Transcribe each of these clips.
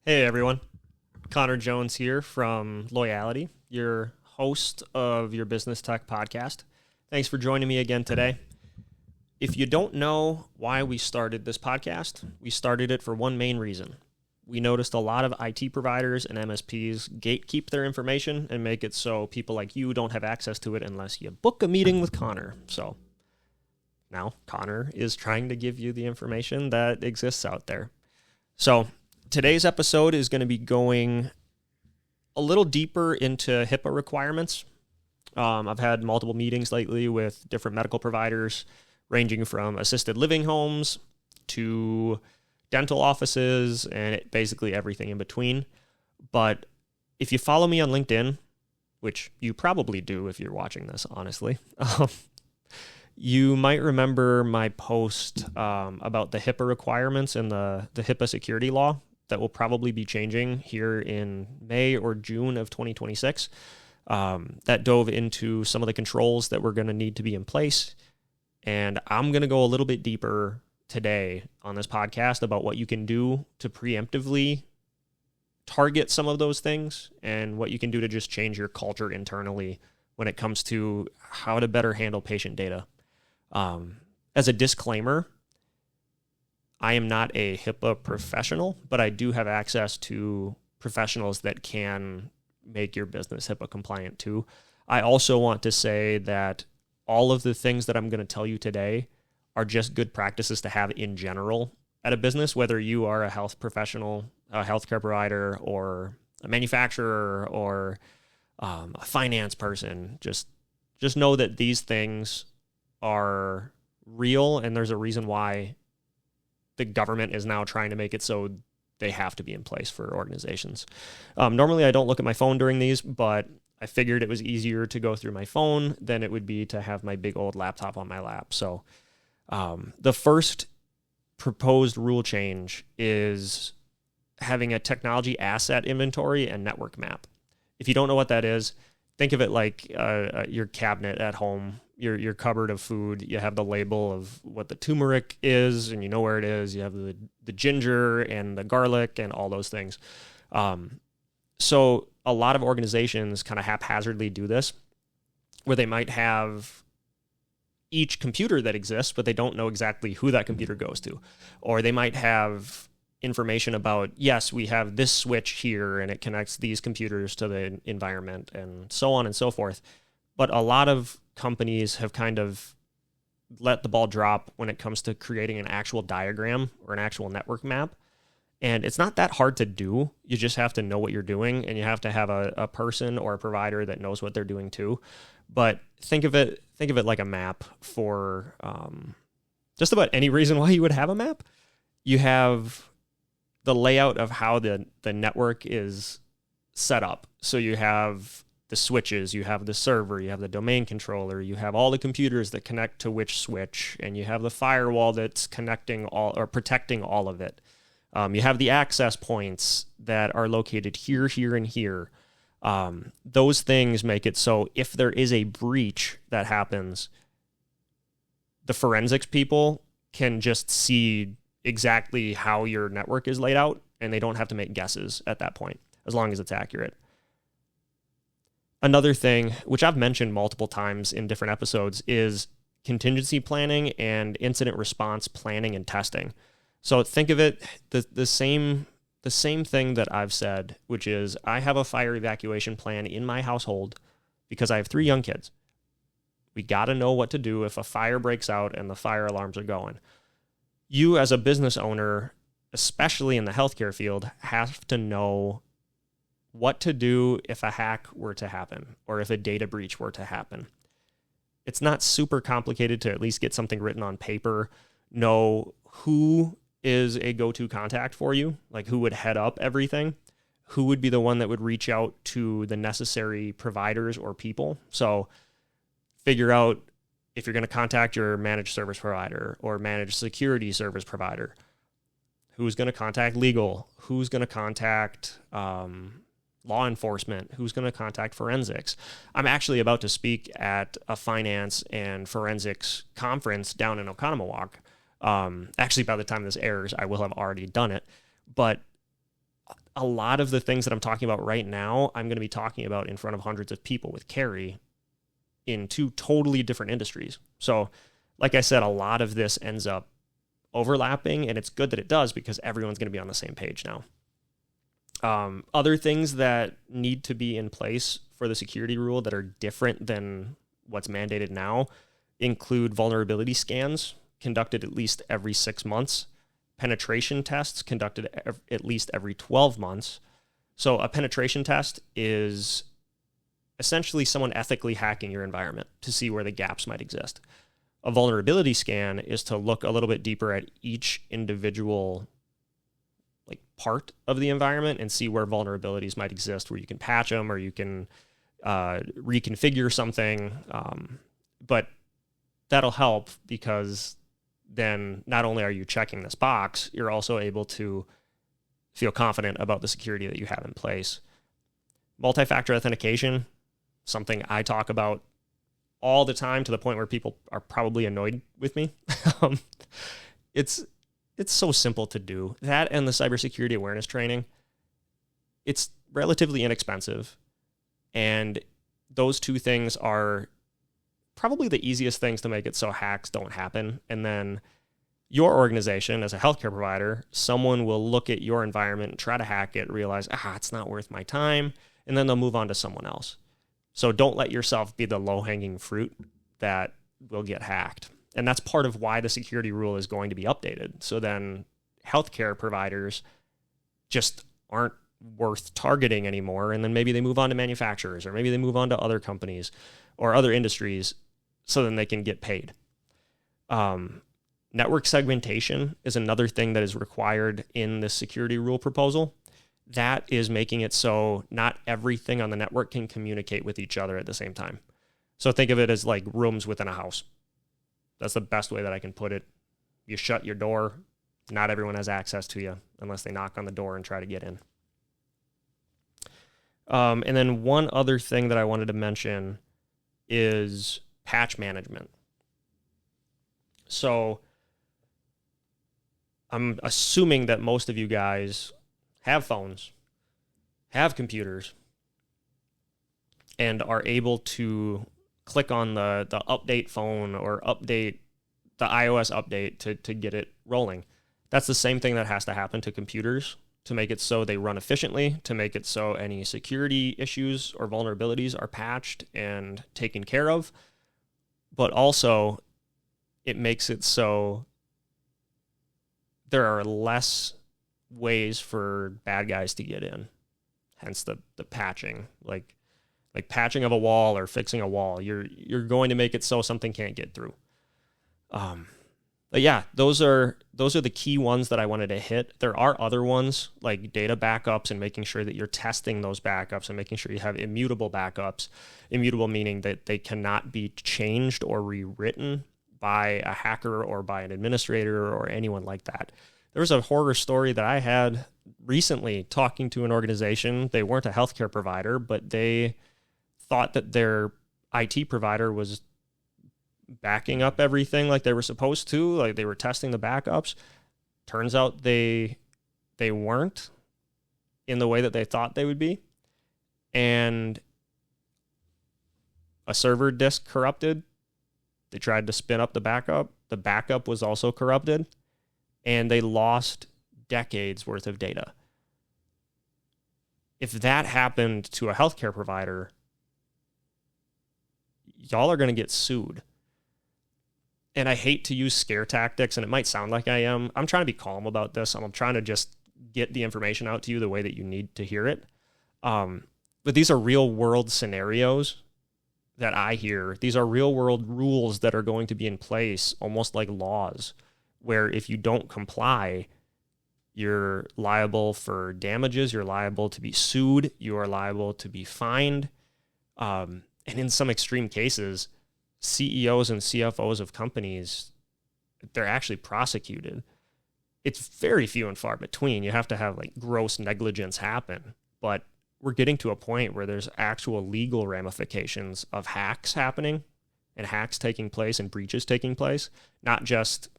Hey everyone, Conor Jones here from Loyalty, your host of your Business Tech podcast. Thanks for joining me again today. If you don't know why we started this podcast, we started it for one main reason. We noticed a lot of IT providers and MSPs gatekeep their information and make it so people like you don't have access to it unless you book a meeting with Conor. So now Conor is trying to give you the information that exists out there. So today's episode is going to be going a little deeper into HIPAA requirements. I've had multiple meetings lately with different medical providers, ranging from assisted living homes to dental offices and basically everything in between. But if you follow me on LinkedIn, which you probably do if you're watching this, honestly, you might remember my post about the HIPAA requirements and the HIPAA security law that will probably be changing here in May or June of 2026. That dove into some of the controls that were going to need to be in place. And I'm going to go a little bit deeper today on this podcast about what you can do to preemptively target some of those things and what you can do to just change your culture internally when it comes to how to better handle patient data. As a disclaimer, I am not a HIPAA professional, but I do have access to professionals that can make your business HIPAA compliant too. I also want to say that all of the things that I'm going to tell you today are just good practices to have in general at a business, whether you are a health professional, a healthcare provider, or a manufacturer, or a finance person. Just know that these things are real, and there's a reason why the government is now trying to make it so they have to be in place for organizations. Normally, I don't look at my phone during these, but I figured it was easier to go through my phone than it would be to have my big old laptop on my lap. So the first proposed rule change is having a technology asset inventory and network map. If you don't know what that is, think of it like your cabinet at home, your cupboard of food. You have the label of what the turmeric is, and you know where it is. You have the ginger and the garlic and all those things. So a lot of organizations kind of haphazardly do this, where they might have each computer that exists, but they don't know exactly who that computer goes to. Or they might have information about, yes, we have this switch here and it connects these computers to the environment and so on and so forth. But a lot of companies have kind of let the ball drop when it comes to creating an actual diagram or an actual network map. And it's not that hard to do. You just have to know what you're doing, and you have to have a person or a provider that knows what they're doing too. But think of it like a map for just about any reason why you would have a map. You have the layout of how the network is set up. So you have the switches, you have the server, you have the domain controller, you have all the computers that connect to which switch, and you have the firewall that's connecting all or protecting all of it. You have the access points that are located here, here, and here. Those things make it so if there is a breach that happens, the forensics people can just see exactly how your network is laid out, and they don't have to make guesses at that point, as long as it's accurate. Another thing, which I've mentioned multiple times in different episodes, is contingency planning and incident response planning and testing. So think of it the same thing that I've said, which is I have a fire evacuation plan in my household because I have 3 young kids. We got to know what to do if a fire breaks out and the fire alarms are going. You as a business owner, especially in the healthcare field, have to know what to do if a hack were to happen or if a data breach were to happen. It's not super complicated to at least get something written on paper, know who is a go-to contact for you, like who would head up everything, who would be the one that would reach out to the necessary providers or people. So figure out if you're going to contact your managed service provider or managed security service provider, who's going to contact legal, who's going to contact law enforcement, who's going to contact forensics. I'm actually about to speak at a finance and forensics conference down in Oconomowoc. Actually, by the time this airs, I will have already done it. But a lot of the things that I'm talking about right now, I'm going to be talking about in front of hundreds of people with Carrie in two totally different industries. So, like I said, a lot of this ends up overlapping, and it's good that it does because everyone's going to be on the same page now. Other things that need to be in place for the security rule that are different than what's mandated now include vulnerability scans conducted at least every 6 months, penetration tests conducted at least every 12 months. So a penetration test is essentially someone ethically hacking your environment to see where the gaps might exist. A vulnerability scan is to look a little bit deeper at each individual part of the environment and see where vulnerabilities might exist, where you can patch them or you can reconfigure something. But that'll help because then not only are you checking this box, you're also able to feel confident about the security that you have in place. Multi-factor authentication, something I talk about all the time to the point where people are probably annoyed with me. It's so simple to do. That and the cybersecurity awareness training, it's relatively inexpensive. And those two things are probably the easiest things to make it so hacks don't happen. And then your organization, as a healthcare provider, someone will look at your environment and try to hack it, realize, it's not worth my time, and then they'll move on to someone else. So don't let yourself be the low-hanging fruit that will get hacked. And that's part of why the security rule is going to be updated. So then healthcare providers just aren't worth targeting anymore. And then maybe they move on to manufacturers, or maybe they move on to other companies or other industries so then they can get paid. Network segmentation is another thing that is required in the security rule proposal. That is making it so not everything on the network can communicate with each other at the same time. So think of it as like rooms within a house. That's the best way that I can put it. You shut your door, not everyone has access to you unless they knock on the door and try to get in. And then one other thing that I wanted to mention is patch management. So I'm assuming that most of you guys have phones, have computers, and are able to click on the update phone or update the iOS update to get it rolling. That's the same thing that has to happen to computers to make it so they run efficiently, to make it so any security issues or vulnerabilities are patched and taken care of. But also, it makes it so there are less ways for bad guys to get in. Hence the patching. Like patching of a wall or fixing a wall, you're going to make it so something can't get through. But yeah, those are the key ones that I wanted to hit. There are other ones like data backups and making sure that you're testing those backups and making sure you have immutable backups. Immutable meaning that they cannot be changed or rewritten by a hacker or by an administrator or anyone like that. There was a horror story that I had recently talking to an organization. They weren't a healthcare provider, but they thought that their IT provider was backing up everything like they were supposed to, like they were testing the backups. Turns out they weren't in the way that they thought they would be. And a server disk corrupted. They tried to spin up the backup. The backup was also corrupted. And they lost decades worth of data. If that happened to a healthcare provider, y'all are going to get sued. And I hate to use scare tactics, and it might sound like I am. I'm trying to be calm about this. I'm trying to just get the information out to you the way that you need to hear it. But these are real world scenarios that I hear. These are real world rules that are going to be in place, almost like laws, where if you don't comply, you're liable for damages, you're liable to be sued, you are liable to be fined. And in some extreme cases, CEOs and CFOs of companies, they're actually prosecuted. It's very few and far between. You have to have like gross negligence happen. But we're getting to a point where there's actual legal ramifications of hacks happening and hacks taking place and breaches taking place. Not just,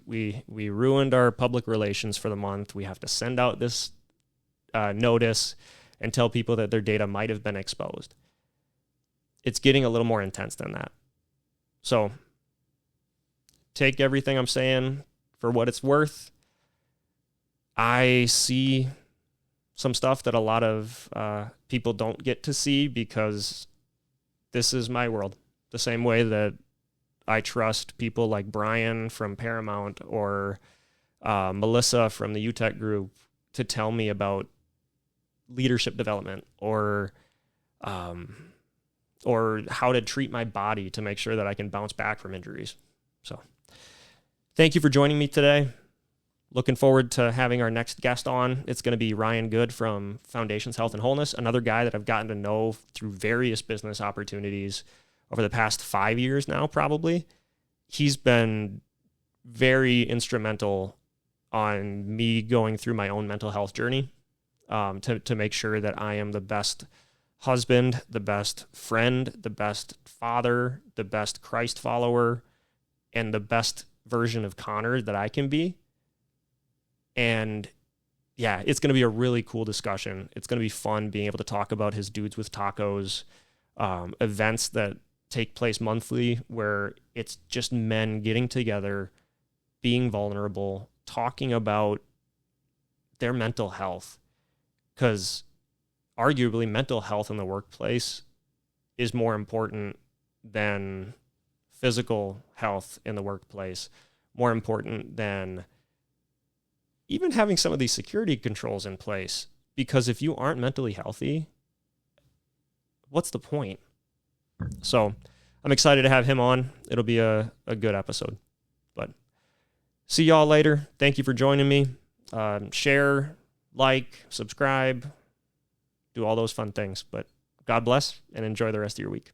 we ruined our public relations for the month. We have to send out this notice and tell people that their data might have been exposed. It's getting a little more intense than that. So take everything I'm saying for what it's worth. I see some stuff that a lot of people don't get to see because this is my world. The same way that I trust people like Brian from Paramount or Melissa from the UTech group to tell me about leadership development or how to treat my body to make sure that I can bounce back from injuries. So thank you for joining me today. Looking forward to having our next guest on. It's going to be Ryan Good from Foundations Health and Wholeness, another guy that I've gotten to know through various business opportunities over the past 5 years now, probably. He's been very instrumental on me going through my own mental health journey to make sure that I am the best husband, the best friend, the best father, the best Christ follower, and the best version of Conor that I can be. And yeah, it's going to be a really cool discussion. It's going to be fun being able to talk about his Dudes with Tacos events that take place monthly, where it's just men getting together, being vulnerable, talking about their mental health. Because arguably mental health in the workplace is more important than physical health in the workplace, more important than even having some of these security controls in place. Because if you aren't mentally healthy, what's the point? So I'm excited to have him on. It'll be a good episode. But see y'all later. Thank you for joining me. Share, like, subscribe, do all those fun things. But God bless and enjoy the rest of your week.